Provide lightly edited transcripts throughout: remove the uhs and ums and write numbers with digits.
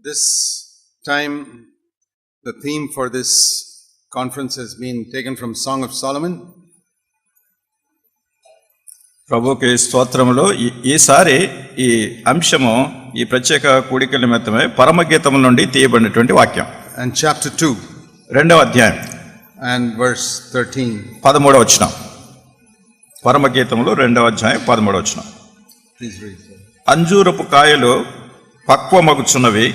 This time, the theme for this conference has been taken from Song of Solomon. ప్రభుకి స్తోత్రములో ఈసారి ఈ అంశము ఈ ప్రత్యేక కూడిక నిమిత్తమే పరమగీతముల నుండి తీయబడినటువంటి వాక్యం. And chapter 2. రెండవ అధ్యాయం and verse 13. 13వ వచనం. పరమగీతములు రెండవ అధ్యాయం 13వ వచనం. Please read. అంజూరపు కాయలు పక్వమగుచున్నవి,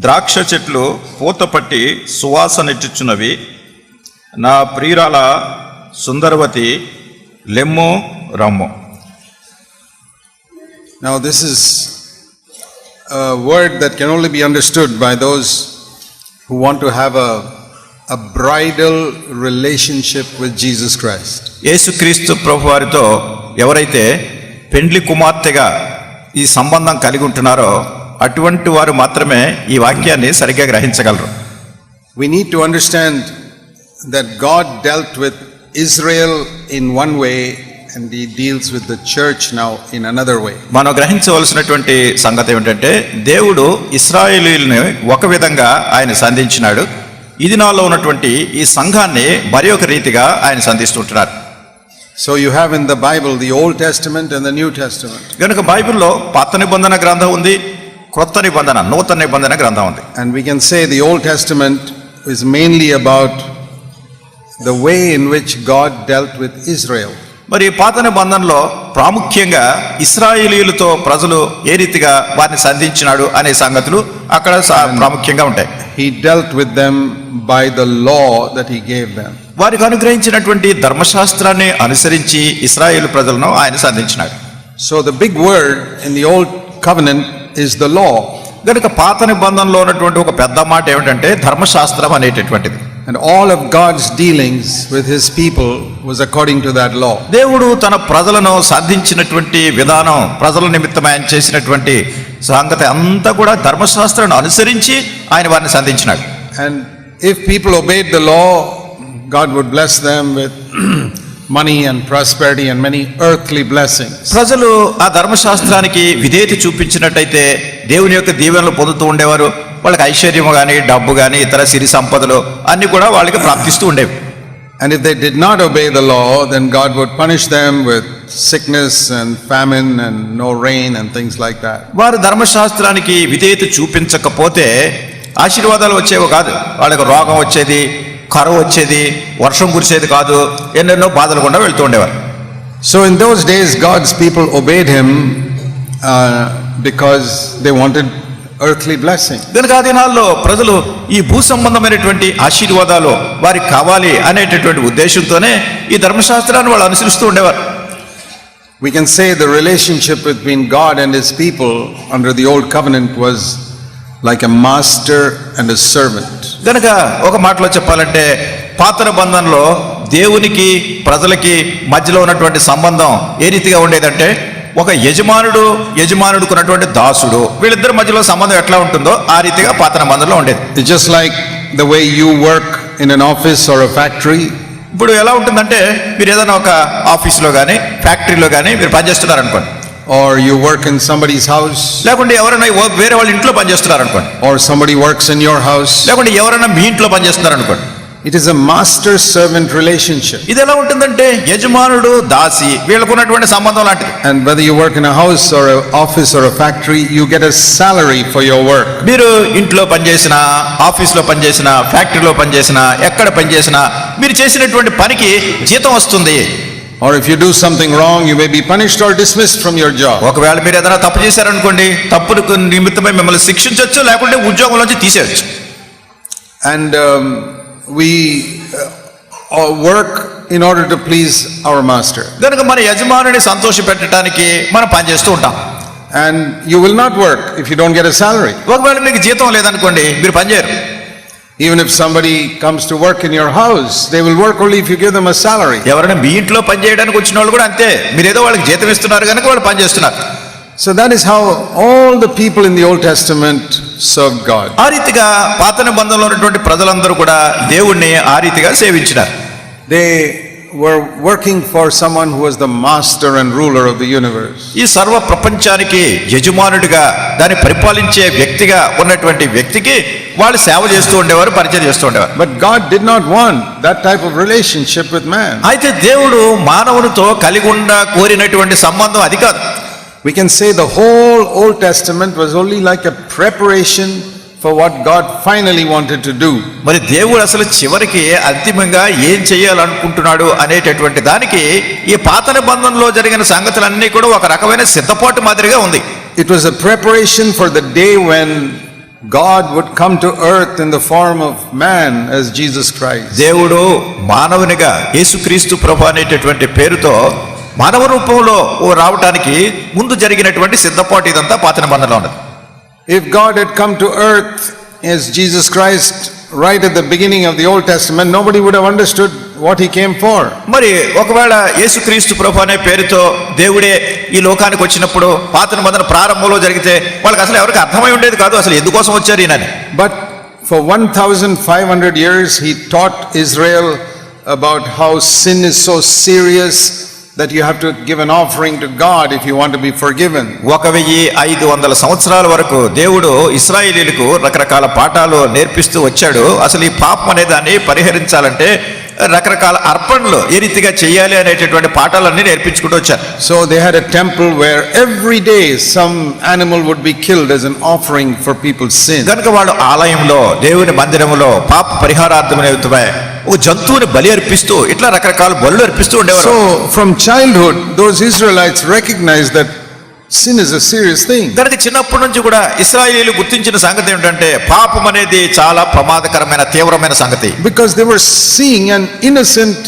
ద్రాక్ష చెట్లు పూతపట్టి సువాసనెట్టుచున్నవి, నా ప్రియురాల సుందరవతి లెమ్ము రమ్ము. Now this is a word that can only be understood by those who want to have a bridal relationship with Jesus Christ. యేసుక్రీస్తు ప్రభువారితో ఎవరైతే పెండ్లి కుమార్తెగా ఈ సంబంధం కలిగి ఉంటున్నారో అటువంటి వారు మాత్రమే ఈ వాక్యాన్ని సరిగ్గా గ్రహించగలరు. We need to understand that God dealt with Israel in one way and he deals with the church now in another way. మనం గ్రహించవలసినటువంటి సంగతి ఏమిటంటే దేవుడు ఇశ్రాయేలీయులను ఒక విధంగా ఆయన సంధించినాడు, ఇది నాలో ఉన్నటువంటి ఈ సంఘాన్ని మరి ఒక రీతిగా ఆయన సంధిస్తుంటున్నారు. So you have in the Bible the Old Testament and the New Testament. కనుక బైబిల్లో పాత నిబంధన గ్రంథం ఉంది, కొత్త నిబంధన నూతన నిబంధన గ్రంథం ఉంది. And we can say the Old Testament is mainly about the way in which God dealt with Israel. మరి పాత నిబంధనలో ప్రాముఖ్యంగా ఇశ్రాయేలీయులతో ప్రజలు ఏ రీతిగా వారిని సంధించినాడు అనే సంగతులు అక్కడ ప్రాముఖ్యంగా ఉంటాయి. He dealt with them by the law that he gave them. వారికి అనుగ్రహించినటువంటి ధర్మశాస్త్రాన్ని అనుసరించి ఇశ్రాయేలు ప్రజలను ఆయన సంధించినాడు. So the big word in the Old Covenant is the law. కనుక పాత నిబంధనలో ఉన్నటువంటి ఒక పెద్ద మాట ఏమిటంటే ధర్మశాస్త్రం అనేటటువంటిది. And all of God's dealings with his people was according to that law. దేవుడు తన ప్రజలను సాధించినటువంటి విధానం, ప్రజల నిమిత్తం ఆయన చేసినటువంటి సంగతి అంతా కూడా ధర్మశాస్త్రాన్ని అనుసరించి ఆయన వారిని సంధించినాడు. And if people obeyed the law, God would bless them with money and prosperity and many earthly blessings. ప్రజలు ఆ ధర్మశాస్త్రానికి విధేయత చూపించినట్టయితే దేవుని యొక్క దీవెనలు పొందుతూ ఉండేవారు. వాళ్ళకి ఐశ్వర్యము కానీ, డబ్బు కానీ, ఇతర సిరి సంపదలు అన్ని కూడా వాళ్ళకి ప్రాప్తిస్తూ ఉండేవి. And if they did not obey the law, then God would punish them with sickness and famine and no rain and things like that. వారు ధర్మశాస్త్రానికి విధేయత చూపించకపోతే ఆశీర్వాదాలు వచ్చేవి కాదు, వాళ్ళకి రోగం వచ్చేది, కరువు వచ్చేది, వర్షం కురిసేది కాదు, ఎన్నెన్నో బాధలు కూడా వెళ్తూ ఉండేవారు. So in those days God's people obeyed him because they wanted earthly blessing. కనుక ఆ దినాల్లో ప్రజలు ఈ భూ సంబంధమైనటువంటి ఆశీర్వాదాలు వారికి కావాలి అనేటటువంటి ఉద్దేశంతోనే ఈ ధర్మశాస్త్రాన్ని వాళ్ళు అనుసరిస్తూ ఉండేవారు. We can say the relationship between God and his people under the old covenant was like a master and a servant. కనుక ఒక మాటలో చెప్పాలంటే పాత నిబంధనలో దేవునికి ప్రజలకి మధ్యలో ఉన్నటువంటి సంబంధం ఏ రీతిగా ఉండేదంటే ఒక యజమానుడుకు ఉన్నటువంటి దాసుడు, వీళ్ళిద్దరి మధ్యలో సంబంధం ఎట్లా ఉంటుందో ఆ రీతిగా పాత నిబంధనలో ఉండేది. It's just like the way you work in an office or a factory. ఇప్పుడు ఎలా ఉంటుందంటే మీరు ఏదైనా ఒక ఆఫీస్లో కానీ ఫ్యాక్టరీలో కానీ మీరు పనిచేస్తున్నారు అనుకోండి, or you work in somebody's house, లేకుంటే ఎవరైనా వేరే వాళ్ళ ఇంట్లో పనిచేస్తున్నారు అనుకోండి, or somebody works in your house, లేకుంటే ఎవరైనా మీ ఇంట్లో పనిచేస్తున్నారు అనుకోండి. it is a master servant relationship. ఇది ఎలా ఉంటుందంటే యజమానుడు దాసి వీళ్ళకు ఉన్నటువంటి సంబంధం లాంటిది. And whether you work in a house or an office or a factory, you get a salary for your work. మీరు ఇంట్లో పనిచేసినా, ఆఫీస్లో పనిచేసినా, ఫ్యాక్టరీలో పనిచేసినా, ఎక్కడ పనిచేసినా మీరు చేసినటువంటి పనికి జీతం వస్తుంది. Or if you do something wrong, you may be punished or dismissed from your job. ఒకవేళ మీరు ఏదైనా తప్పు చేశారనుకోండి, తప్పుకు నిమిత్తమై మిమ్మల్ని శిక్షించవచ్చు, లేకుంటే ఉద్యోగంలోంచి తీసేయచ్చు. And we work in order to please our master. కనుక మన యజమానుని సంతోషపెట్టడానికి మనం పనిచేస్తూ ఉంటాం. And you will not work if you don't get a salary. ఒకవేళ మీకు జీతం లేదనుకోండి, మీరు పనిచేయరు. Even if somebody comes to work in your house, they will work only if you give them a salary. ఎవరైనా మీ ఇంట్లో పని చేయడానికి వచ్చిన వాళ్ళు కూడా అంతే, మీరు ఏదో వాళ్ళకి జీతం ఇస్తున్నారు కనుక వాళ్ళు పని చేస్తున్నారు. So that is how all the people in the Old Testament served God. ఆ రీతిగా పాత నిబంధనలో ఉన్నటువంటి ప్రజలందరూ కూడా దేవుణ్ణి ఆ రీతిగా సేవించినారు. They were working for someone who was the master and ruler of the universe. ఈ సర్వ ప్రపంచానికి యజమానుడిగా దాన్ని పరిపాలించే వ్యక్తిగా ఉన్నటువంటి వ్యక్తికి వాళ్ళు సేవ చేస్తూ ఉండేవారు, పరిచయం చేస్తూ ఉండేవారు. But God did not want that type of relationship with man. అయితే దేవుడు మానవునితో కలిగి కోరినటువంటి సంబంధం అది కాదు. We can say the whole Old Testament was only like a preparation for what God finally wanted to do. మరి దేవుడు అసలు చివరికి అంతిమంగా ఏం చేయాలనుకుంటున్నాడు అనేటటువంటి దానికి ఈ పాత నిబంధనలో జరిగిన సంగతులన్నీ కూడా ఒక రకమైన సిద్ధపాటు మాదిరిగా ఉంది. It was a preparation for the day when God would come to earth in the form of man as Jesus Christ. దేవుడు మానవునిగా యేసుక్రీస్తు ప్రభు అనేటటువంటి పేరుతో మానవ రూపంలో రావటానికి ముందు జరిగినటువంటి సిద్ధపాటు ఇదంతా పాత నిబంధనలో ఉన్నది. If God had come to earth as Jesus Christ right at the beginning of the Old Testament, nobody would have understood what he came for. మరి ఒకవేళ యేసుక్రీస్తు ప్రభు అనే పేరుతో దేవుడే ఈ లోకానికి వచ్చినప్పుడు పాత నిబంధన ప్రారంభంలో జరిగితే వాళ్ళకి అసలు ఎవరికి అర్థమై ఉండేది కాదు అసలు ఎందుకోసం వచ్చారు ఈయనని. But for 1500 years he taught Israel about how sin is so serious that you have to give an offering to God if you want to be forgiven. 1500 సంవత్సరాల వరకు దేవుడు ఇశ్రాయేలీయులకు రకరకాల పాఠాలు నేర్పిస్తూ వచ్చాడు. అసలు ఈ పాపం అనే దాన్ని పరిహరించాలంటే రకరకాల అర్పణలు ఏ రీతిగా చేయాలి అనేటటువంటి పాఠాలన్నీ నేర్పించుకుంటూ వచ్చారు. So they had a temple where every day some animal would be killed as an offering for people's sin. కనుక వాళ్ళు ఆలయంలో దేవుని మందిరంలో పాప పరిహారార్థమనే ఒక జంతువుని బలి అర్పిస్తూ ఇట్లా రకరకాల బలులు అర్పిస్తూ ఉండేవారు. So from childhood those Israelites recognized that sin is a serious thing. కనుక చిన్నప్పటి నుంచి కూడా ఇశ్రాయేలీయులు గుర్తించిన సంగతి ఏమిటంటే పాపం అనేది చాలా ప్రమాదకరమైన తీవ్రమైన సంగతి. Because they were seeing an innocent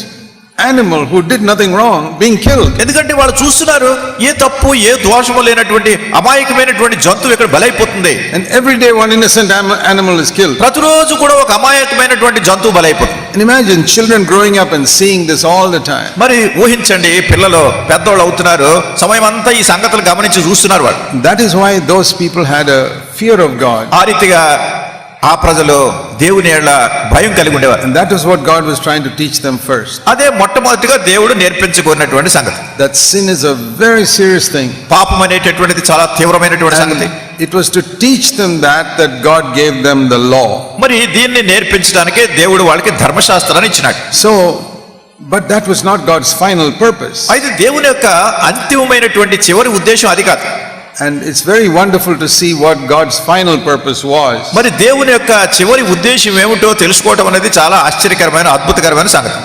animal who did nothing wrong being killed. ఎందుకంటే వాళ్ళు చూస్తున్నారు ఏ తప్పు ఏ దోషము లేనటువంటి అమాయకమైనటువంటి జంతువు ఇక్కడ బలైపోతుంది. And every day one innocent animal is killed. ప్రతిరోజు కూడా ఒక అమాయకమైనటువంటి జంతువు బలైపోతుంది. And imagine children growing up and seeing this all the time. మరి ఊహించండి పిల్లలు పెద్దోళ్ళు అవుతున్నారు, సమయం అంతా ఈ సంగతులు గమనించి చూస్తున్నారు వాళ్ళు. That is why those people had a fear of God. ఆ రీతిగా ఆ ప్రజలు దేవుని ఎడల భయం కలిగి ఉండేవారు. And that is what God was trying to teach them first. అదే మొట్టమొదటిగా దేవుడు నేర్పించుకున్నటువంటి సంగతి. That sin is a very serious thing. పాపం అనేటటువంటిది చాలా తీవ్రమైనటువంటి సంగతి. It was to teach them that God gave them the law. మరి దీన్ని నేర్పించడానికి దేవుడు వాళ్ళకి ధర్మశాస్త్రాన్ని ఇచ్చినాడు. So but that was not God's final purpose. అయితే దేవుని యొక్క అంతిమమైనటువంటి చివరి ఉద్దేశం అది కాదు. And it's very wonderful to see what God's final purpose was. మరి దేవుని యొక్క చివరి ఉద్దేశం ఏమిటో తెలుసుకోవడం అనేది చాలా ఆశ్చర్యకరమైన అద్భుతకరమైన సంగతి.